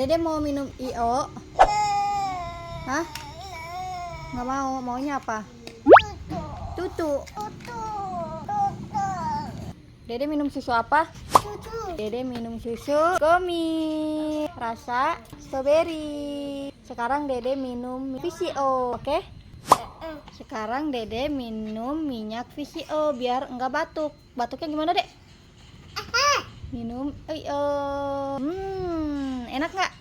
Dede mau minum IO? Hah? Nggak mau. Maunya apa? Tutu. Dede minum susu apa? Dede minum susu Gomi rasa strawberry. Sekarang Dede minum VCO, oke? Sekarang Dede minum minyak VCO biar enggak batuk. Batuknya gimana, Dek? Minum IO. Enak nggak?